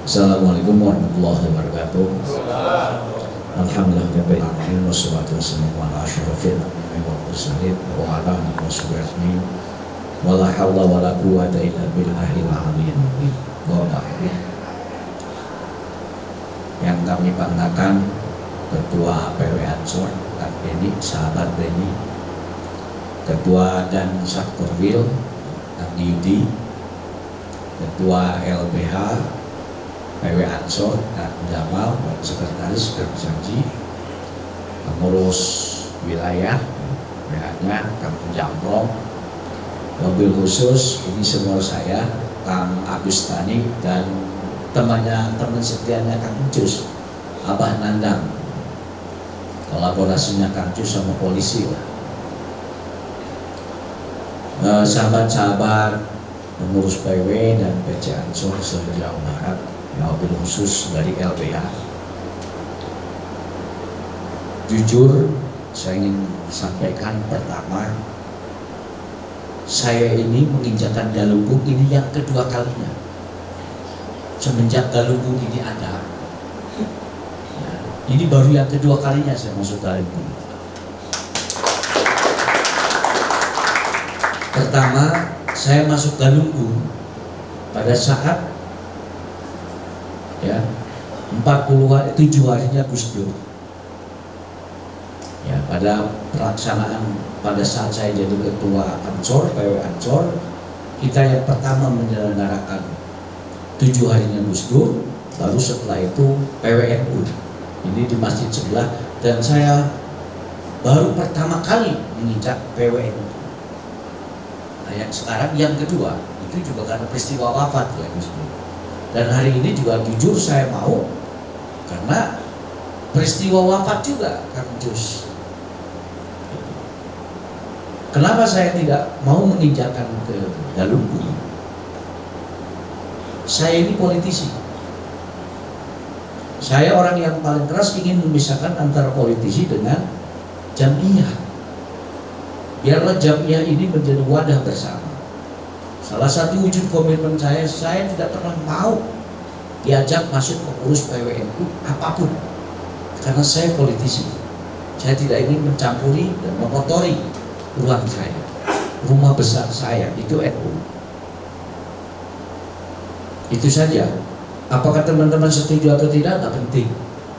Assalamualaikum warahmatullahi wabarakatuh. Alhamdulillahirabbil alamin wassalatu wassalamu ala asyrofil anbiya'i wal mursalin wa ala alihi washabbihi wala haula wala quwwata illa billahil aliyyil azim. Yang kami banggakan Ketua PW Ansor Kak Denny, sahabat Denny, Ketua dan Saktorwil Kak Yudi, Ketua LBH PW Ansor Kak Jamal, dan Sekretaris Kak Sanji, pengurus wilayah PH-nya Kak Jamrong, mobil khusus ini senior saya Kang Agustani, dan teman setianya Kang Cus, Abah Nandang, kolaborasinya Kang Cus sama polisi lah. Sahabat-sahabat pengurus PW dan PC Ansor se-Jawa Barat, mobil khusus dari LBH. Jujur saya ingin sampaikan, pertama, saya ini menginjakan Galunggung ini yang kedua kalinya semenjak Galunggung ini ada. Ini baru yang kedua kalinya saya masuk Galunggung. Pertama, saya masuk Galunggung pada saat 7 harinya Gus Dur. Ya, pada pelaksanaan pada saat saya jadi ketua Ansor, PW Ansor, kita yang pertama menyelenggarakan 7 harinya Gus Dur, baru setelah itu PWNU. Ini di masjid sebelah, dan saya baru pertama kali menginjak PWNU. Nah, yang sekarang yang kedua, itu juga karena peristiwa wafat ya Gus Dur. Dan hari ini juga jujur saya mau karena peristiwa wafat juga Kang Jus. Kenapa saya tidak mau menginjakan ke Galunggung? Saya ini politisi. Saya orang yang paling keras ingin memisahkan antara politisi dengan jamiah. Biarlah jamiah ini menjadi wadah bersama. Salah satu wujud komitmen saya tidak pernah mau diajak masuk pengurus PWNU apapun. Karena saya politisi. Saya tidak ingin mencampuri dan mengotori ruang saya. Rumah besar saya itu NU. Itu saja. Apakah teman-teman setuju atau tidak, nggak penting.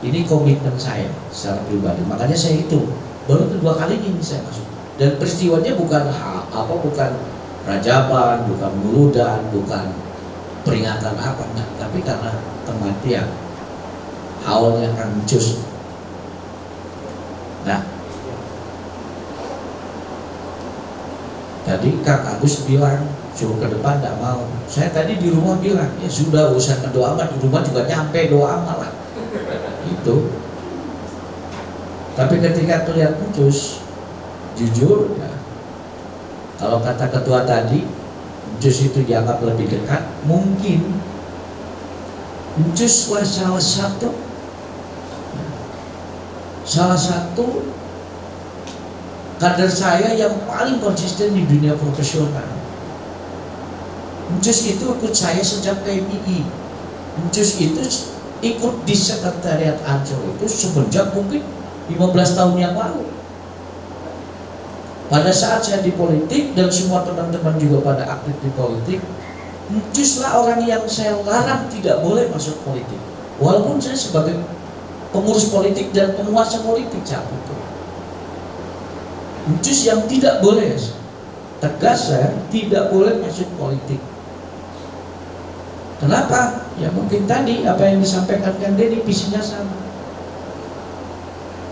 Ini komitmen saya secara pribadi. Makanya saya itu baru kedua kali ini saya masuk. Dan peristiwanya bukan Rajaban, bukan Muludan, bukan peringatan apa, enggak. Tapi karena kematian awalnya Kang Jus. Nah, tadi Kang Agus bilang suruh ke depan, tidak mau. Saya tadi di rumah bilang, ya sudah usah doa amat, di rumah juga nyampe doa amat lah. Itu. Tapi ketika terlihat Jus, jujur ya, kalau kata ketua tadi, Jus itu dianggap lebih dekat, mungkin Jus salah satu kader saya yang paling konsisten di dunia profesional. Jus itu ikut saya sejak PMI. Jus itu ikut di sekretariat Ansor itu semenjak mungkin 15 tahun yang lalu. Pada saat saya di politik dan semua teman-teman juga pada aktif di politik, Jus lah orang yang saya larang tidak boleh masuk politik. Walaupun saya sebagai pengurus politik dan penguasa politik saat itu. Jus yang tidak boleh, tegas saya tidak boleh masuk politik. Kenapa? Ya mungkin tadi apa yang disampaikan Kang Denny visinya sama.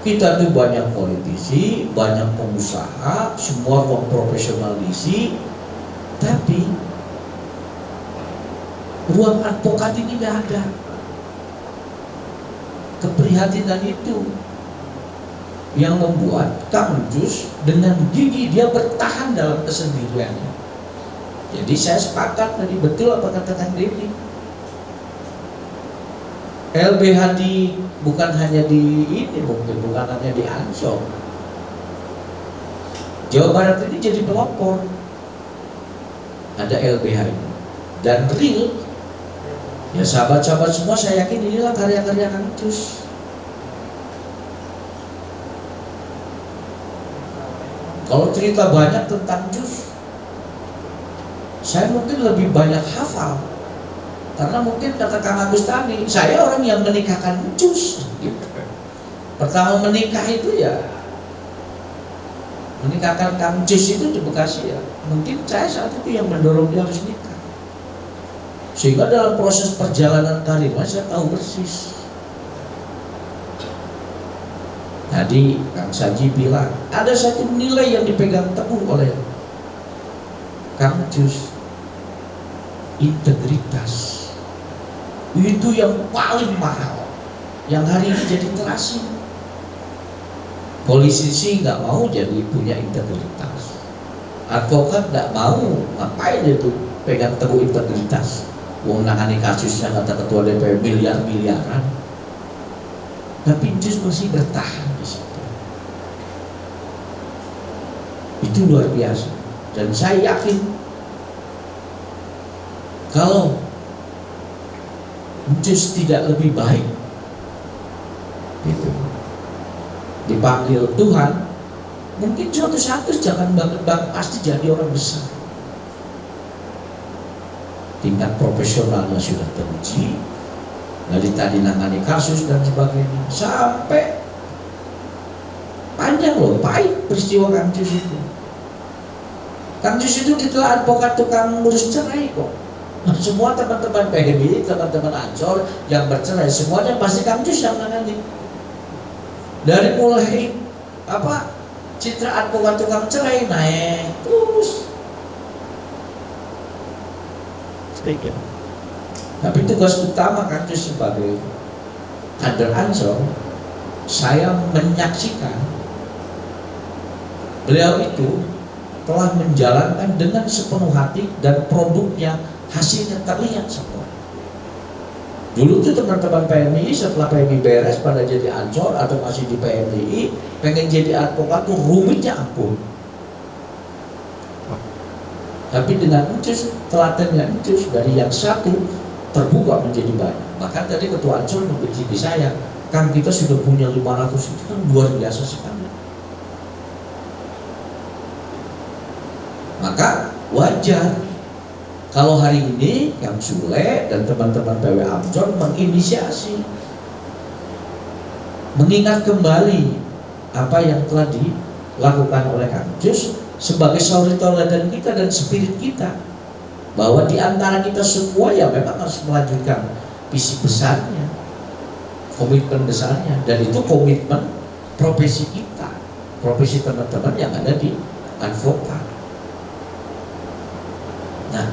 Kita tuh banyak politisi, banyak pengusaha, semua orang profesional diisi, tapi ruang advokat ini nggak ada. Keprihatinan itu yang membuat Kang Jus dengan gigi dia bertahan dalam kesendiriannya. Jadi saya sepakat tadi, betul apa kata Kang Denny. LBH bukan hanya di ini, mungkin bukan hanya di Ansor. Jawa Barat ini jadi pelopor. Ada LBH ini. Dan real Ya sahabat-sahabat semua, saya yakin inilah karya-karya Kang Encus. Kalau cerita banyak tentang Encus, saya mungkin lebih banyak hafal. Karena mungkin kata Kang Agus tadi, saya orang yang menikahkan Encus. Pertama menikah itu ya, menikahkan Kang Encus itu di Bekasi ya. Mungkin saya saat itu yang mendorong dia harus nikah. Sehingga dalam proses perjalanan karir saya tahu persis. Tadi Kang Saji bilang ada satu nilai yang dipegang teguh oleh Kang Encus, integritas. Itu yang paling mahal, yang hari ini jadi terasing. Polisi sih nggak mau jadi punya integritas, advokat nggak mau, ngapain itu pegang teguh integritas. Wong nangani kasusnya kata ketua DPR miliar-miliaran, tapi Encus masih bertahan di situ. Itu luar biasa, dan saya yakin kalau Encus tidak lebih baik, gitu, dipanggil Tuhan, mungkin suatu saat jangan banget pasti jadi orang besar. Tingkat profesionalnya sudah teruji, dari tadi nangani kasus dan sebagainya, sampai panjang loh, pahit peristiwa Kang Encus itu. Kang Encus itu ditelah advokat tukang ngurus cerai kok. Nah, semua teman-teman PGB, teman-teman Ancor yang bercerai, semuanya pasti Kang Encus yang nangani. Dari mulai citra advokat tukang cerai naik terus. Tapi tugas utama Kang Encus sebagai kader Ancor, saya menyaksikan beliau itu telah menjalankan dengan sepenuh hati dan produknya, hasilnya terlihat semua. Dulu tuh teman-teman PMI setelah PMI beres pada jadi Ancor atau masih di PMI, pengen jadi advokat tuh rumitnya ampun. Tapi dengan Encus, telatennya Encus, dari yang satu terbuka menjadi banyak. Bahkan tadi ketua Ancor membenci saya, Kang kita sudah punya 500, itu kan luar biasa sekali. Maka wajar kalau hari ini Kang Sule dan teman-teman PW Ancor menginisiasi, mengingat kembali apa yang telah dilakukan oleh Kang Encus sebagai suri teladan kita dan spirit kita, bahwa di antara kita semua ya memang harus melanjutkan visi besarnya, komitmen besarnya, dan itu komitmen profesi kita, profesi teman-teman yang ada di advokat. Nah,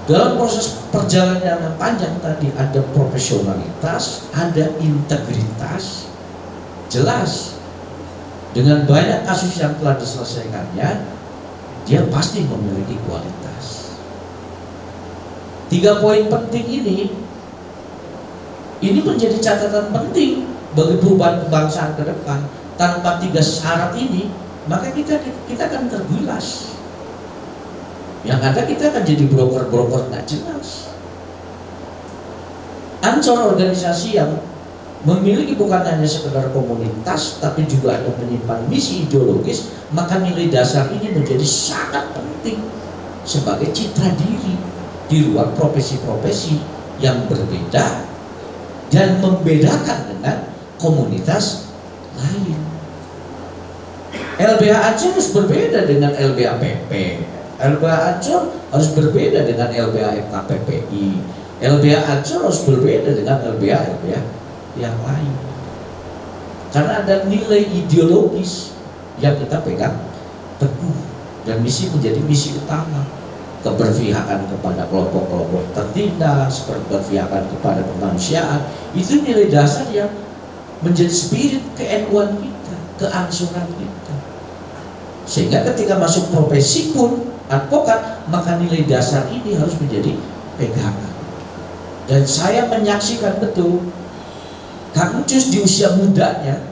dalam proses perjalanan yang panjang tadi ada profesionalitas, ada integritas, jelas dengan banyak kasus yang telah diselesaikannya, dia pasti memiliki kualitas. 3 poin penting ini menjadi catatan penting bagi perubahan kebangsaan ke depan. Tanpa 3 syarat ini, maka kita akan tergilas. Yang ada kita akan jadi broker-broker nggak jelas. Ancor organisasi yang memiliki bukan hanya sekedar komunitas, tapi juga ada menyimpan misi ideologis, maka nilai dasar ini menjadi sangat penting sebagai citra diri di luar profesi-profesi yang berbeda dan membedakan dengan komunitas lain. LBH Ancor harus berbeda dengan LBH PP. LBH Ancor harus berbeda dengan LBH FKPPI. LBH Ancor harus berbeda dengan LBH yang lain. Karena ada nilai ideologis yang kita pegang teguh dan misi menjadi misi utama. Keberpihakan kepada kelompok-kelompok tertindas, keberpihakan kepada kemanusiaan, itu nilai dasar yang menjadi spirit ke-NU-an kita, keansuran kita. Sehingga ketika masuk profesi pun advokat, maka nilai dasar ini harus menjadi pegangan. Dan saya menyaksikan betul Kang Encus di usia mudanya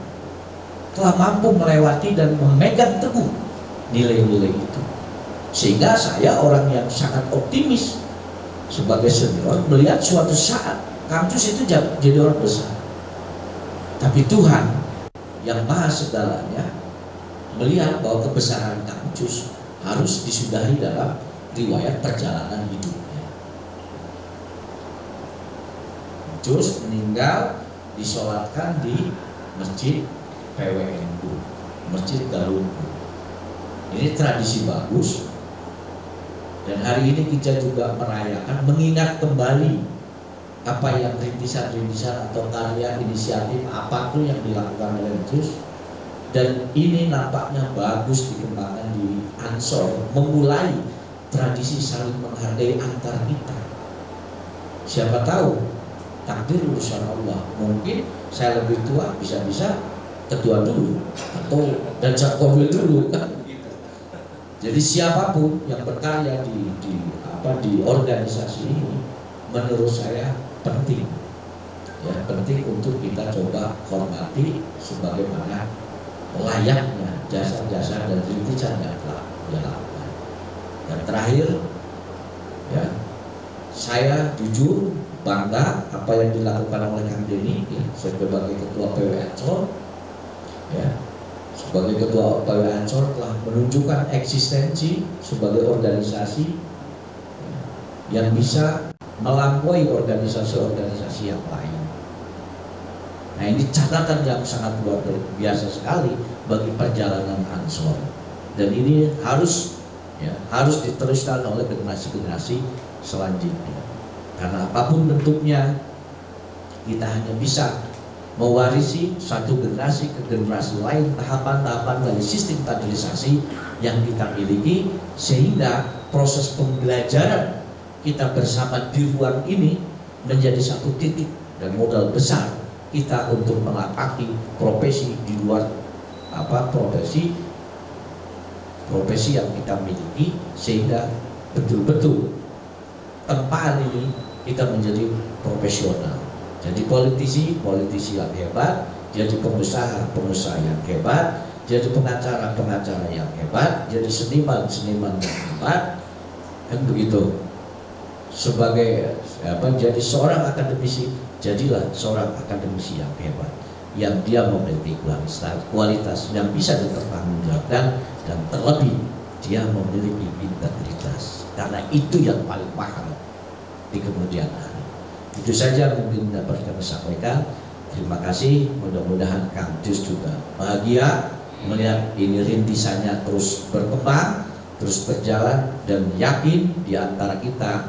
telah mampu melewati dan memegang teguh nilai-nilai itu. Sehingga saya orang yang sangat optimis sebagai senior melihat suatu saat Kang Jus itu jadi orang besar. Tapi Tuhan yang maha segalanya melihat bahwa kebesaran Kang Jus harus disudahi dalam riwayat perjalanan hidupnya. Jus meninggal disolatkan di Masjid PWNU, Masjid Galunggung. Ini tradisi bagus. Dan hari ini kita juga merayakan, mengingat kembali apa yang rintisan-rintisan atau karya inisiatif apapun yang dilakukan oleh Jus. Dan ini nampaknya bagus dikembangkan di Ansor, memulai tradisi saling menghargai antar kita. Siapa tahu takdir urusan Allah, mungkin saya lebih tua, bisa-bisa ketua dulu atau dan Jakobil dulu kan. Jadi siapapun yang berkarya di organisasi ini, menurut saya penting, ya penting untuk kita coba hormati sebagaimana layaknya jasa-jasa dan rintisan yang telah dia lakukan. Dan terakhir, ya saya jujur bangga apa yang dilakukan oleh Kang Denny, ya, sebagai ketua PW Ansor, ya. Sebagai ketua PW Ansor telah menunjukkan eksistensi sebagai organisasi yang bisa melampaui organisasi-organisasi yang lain. Nah, ini catatan yang sangat luar biasa sekali bagi perjalanan Ansor. Dan ini harus diteruskan oleh generasi-generasi selanjutnya. Karena apapun bentuknya, kita hanya bisa mewarisi satu generasi ke generasi lain tahapan-tahapan dari sistem kaderisasi yang kita miliki, sehingga proses pembelajaran kita bersama di ruang ini menjadi satu titik dan modal besar kita untuk melapaki profesi di luar profesi yang kita miliki, sehingga betul-betul tempaan ini kita menjadi profesional. Jadi politisi yang hebat, jadi pengusaha yang hebat, jadi pengacara yang hebat, jadi seniman yang hebat, kan begitu. Sebagai jadi seorang akademisi, jadilah seorang akademisi yang hebat, yang dia memiliki kualitas yang bisa dipertanggungjawabkan, dan terlebih dia memiliki integritas, karena itu yang paling mahal di kemudian hari. Itu saja mungkin dapat kami sampaikan. Terima kasih. Mudah-mudahan Kang Jus juga bahagia melihat ini rintisannya terus berkembang, terus berjalan, dan yakin di antara kita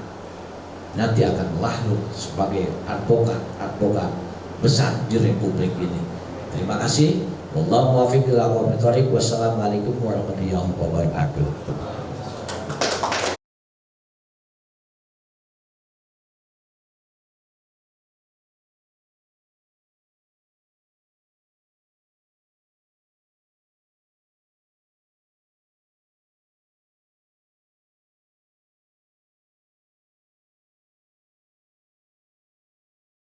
nanti akan lahir sebagai advokat besar di Republik ini. Terima kasih. Wassalamualaikum warahmatullahi wabarakatuh.